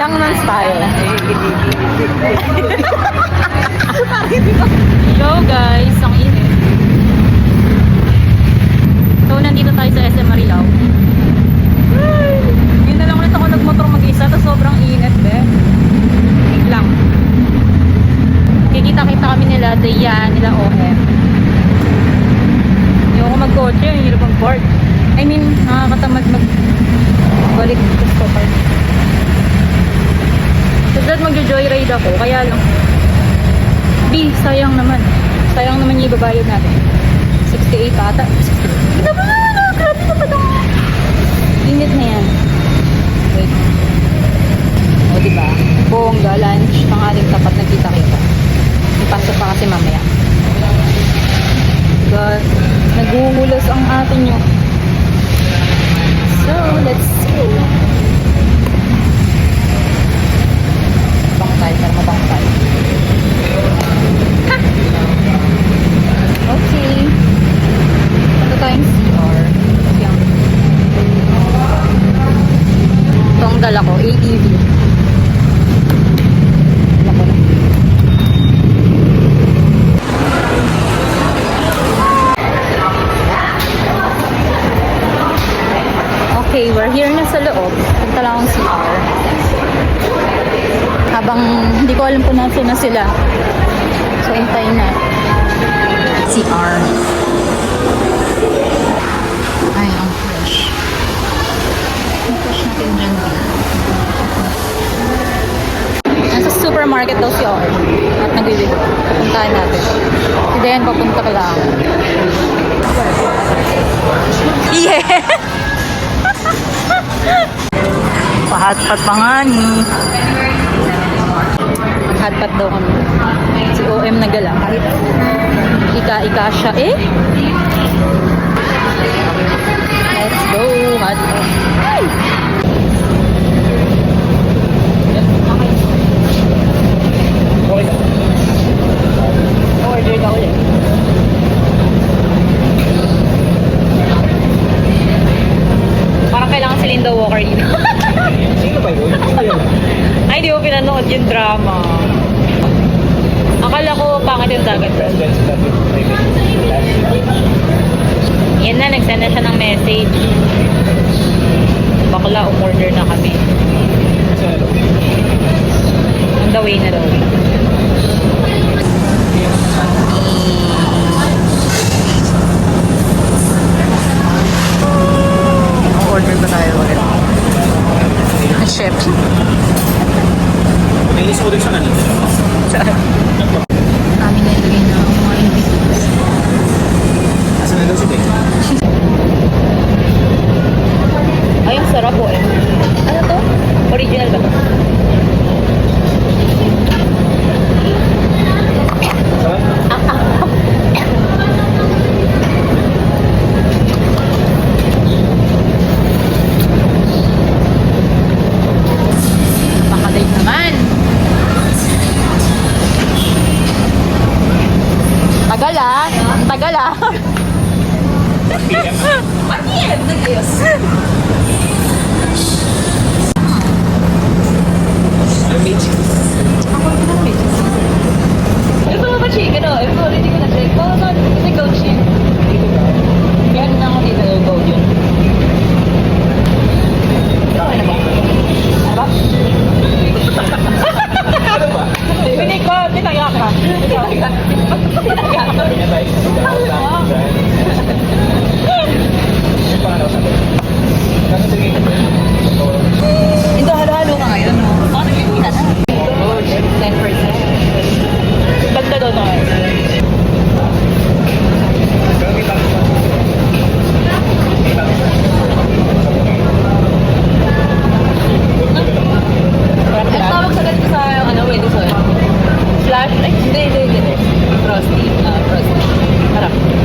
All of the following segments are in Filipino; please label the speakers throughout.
Speaker 1: Gangnam Style. Yo guys, ang init. So, nandito tayo sa SM Marilao. Yun na lang ulit ako nagmotor mag-isa. Tapos sobrang init, Wait lang. Kikita-kita kami nila Dayan, nila OM. Yung ako mag-coach, yung hirap mag-board. I mean, nakakatamad balik gusto pa. So that magjo-joyride ako, kaya lang sayang naman yung ibabayad natin 68 ata. Ito ba na, grabe na pa itong init na yan. Wait, o diba, bongga, lunch, tanghaling tapat nagkita-kita. Ipasok pa kasi mamaya because naguhulas ang atin nyo. So, let's go. Bangkay, para mabangkay. Ha! Okay. Ito tayong CR. Yan. Ito ang dala ko, AEV. Ako na. Okay, we're here na sa loob. Punta lang ang CR. Habang hindi ko alam kung nasan na sila. So, hintayin na. CR. Ay, ang fresh. Ang fresh natin dyan. Nasa supermarket daw si R. At nagbibigo. Papuntahan natin. Si Dayan papunta ka lang. Yeah! Pahat-pat pa nga ni. Pahat-pat daw kami. Si OM nagala. Kahit ika-ika siya Let's go. Hot-pot. Ay! Order ka ulit. Parang kailangan si Linda Walker dito.
Speaker 2: Sino ba yun?
Speaker 1: Ay, di ko pinanood yung drama. Akala ko pangit yung dagat. Yan na, nagsend na siya ng message. Bakla, umorder na kami. On the way na daw. Order ba tayo ulit? Na chef.
Speaker 2: May isorder siya kanina.
Speaker 1: Saan? Kami na ilagay na mga ingredients.
Speaker 2: Asan na daw si Tek?
Speaker 1: Ay, ang sarap po Ano to? Original ba to?
Speaker 2: Saan?
Speaker 1: Pakalive naman. Tagal Tagal PM na Diyos. Ako rin na medyo. Ito ba chicken Ito hindi ko na-check. Kasi go chicken. Yan na ako dito. Go yun. Okay na ba? Ano ba? Pinig ko, tinaya ka. Ito, halo-halo ka ngayon, no? Baka nagkikita na. 10%. Banda doon na. Ang tawag sa ganito sa, Wednesday. Flash, hindi. Frosty. Frosty. Harap.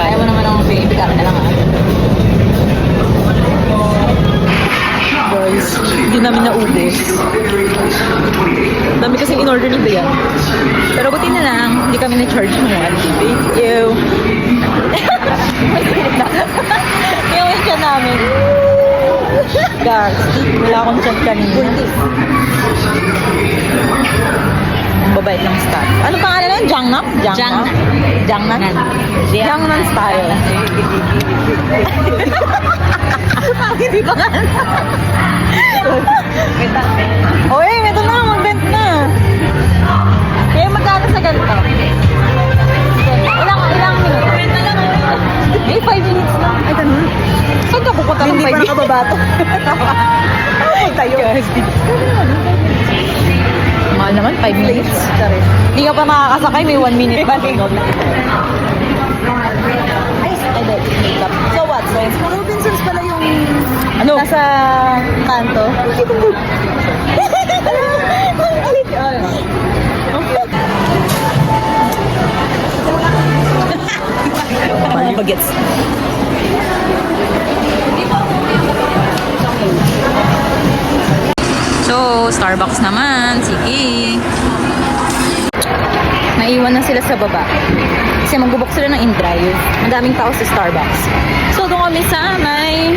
Speaker 1: Ayaw mo naman akong Philippine kami na lang ah.
Speaker 3: Guys, hindi namin naubos. Dami kasing in-order ni Dayan.
Speaker 1: Pero buti na lang, hindi kami na-charge mo.
Speaker 3: Thank you.
Speaker 1: Yung siya namin.
Speaker 3: Guys, wala akong chat kanina. Ang babait ng staff. Ano pangalan nun? Jangnam?
Speaker 1: Jangnan.
Speaker 3: Jangnan? Jangnan style.
Speaker 1: Hindi ba nga?
Speaker 3: Oy, ito na, mag-vent na. Kaya magkano sa ganito? Ilang minuto? Eh, 5 minutes lang. Ay, ganun. Saan ka pupunta ng 5 minutes? Hindi pa nakababato. Pupunta yun.
Speaker 1: Mahal naman, 5 minutes.
Speaker 3: Hindi ka pa makakasakay, may 1 minute pa. So what? So, Robinsons pala yung
Speaker 1: Ano?
Speaker 3: nasa kanto.
Speaker 1: Parang bagets. So, Starbucks naman. Sige. Naiwan na sila sa baba. Kasi magbubok sila ng in-drive. Madaming tao sa Starbucks. So, doon kami sa may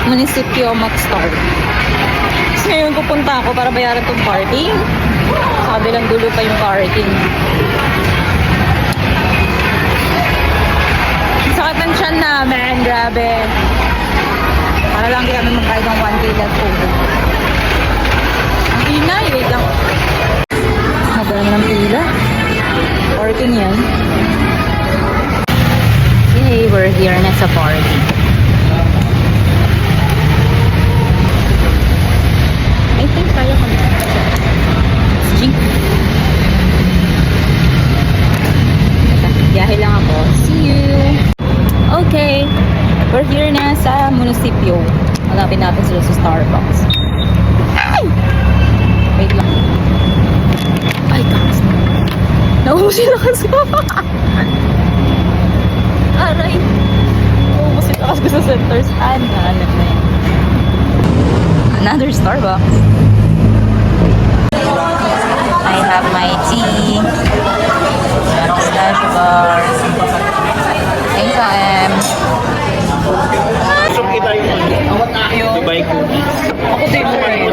Speaker 1: munisipyo mag-start. Tapos ngayon pupunta ako para bayaran tong parking. Sa kabilang dulo pa yung parking. Sakit ng tiyan namin. Grabe. Para lang di kami magkain ng 1K left over. Ang inay. Wait lang. Haba naman ang pila. Parking yan. Okay, we're here na sa parking. I think kaya ko na. Sige. Biyahe lang ako. See you! Okay. We're here na sa munisipyo. Hanapin natin sila sa Starbucks. Ay! Wait lang. Ay, takas na. Naubusin na kasi. Aray. Naubusin na kasi sa centers. Hanap na yan. Another Starbucks. I have my tea. Merong slash bar. Thanks, M.
Speaker 2: So, kita yung Dubai cookies.
Speaker 1: Ako din mo rin.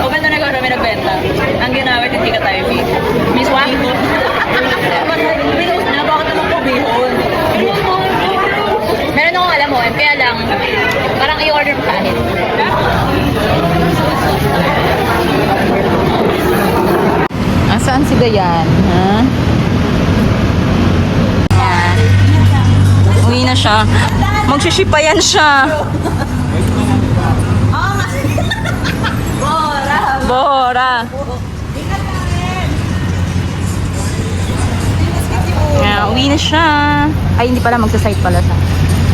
Speaker 1: O benta na kami nagbenta. Ang ginamit, hindi ka tayo bihon. Miswa? Bakit naman po bihon? Meron akong alam mo, kaya lang, parang i-order mo kahit. Saan si Dayan? Ha? Yan. Uwi na siya. Magsiship pa yan siya. Bora. Uwi na siya. Ay, hindi pala. Magsasite pala siya.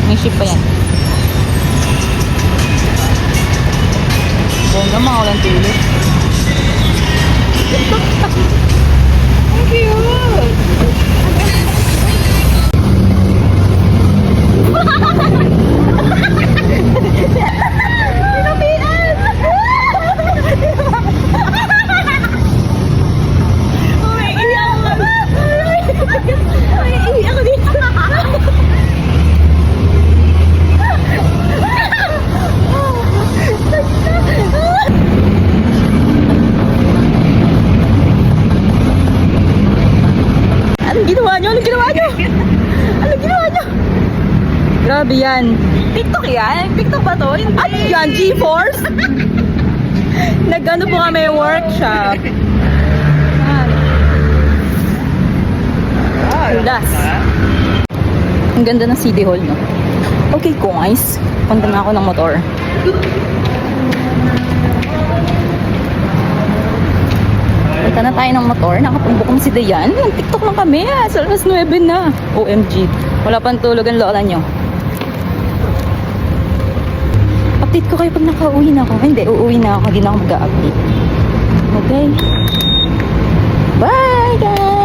Speaker 1: May ship pa yan. Bongga, mga walang tuloy. Ang cute! Grabe yan. TikTok yan? TikTok ba to? Ano yan? GeForce? Nag-ano po kami workshop. Ulas. Ang ganda ng City Hall, no? Okay, guys. Punta na ako ng motor. Punta na tayo ng motor. Nakapagbukom si Dayan. Nag-TikTok lang kami. Sa alas 9 na. OMG. Wala pang tulog ang lola nyo. Update ko kayo pag nakauwi na ako. Hindi, uuwi na ako. Hindi na ako mag-update. Okay? Bye, guys!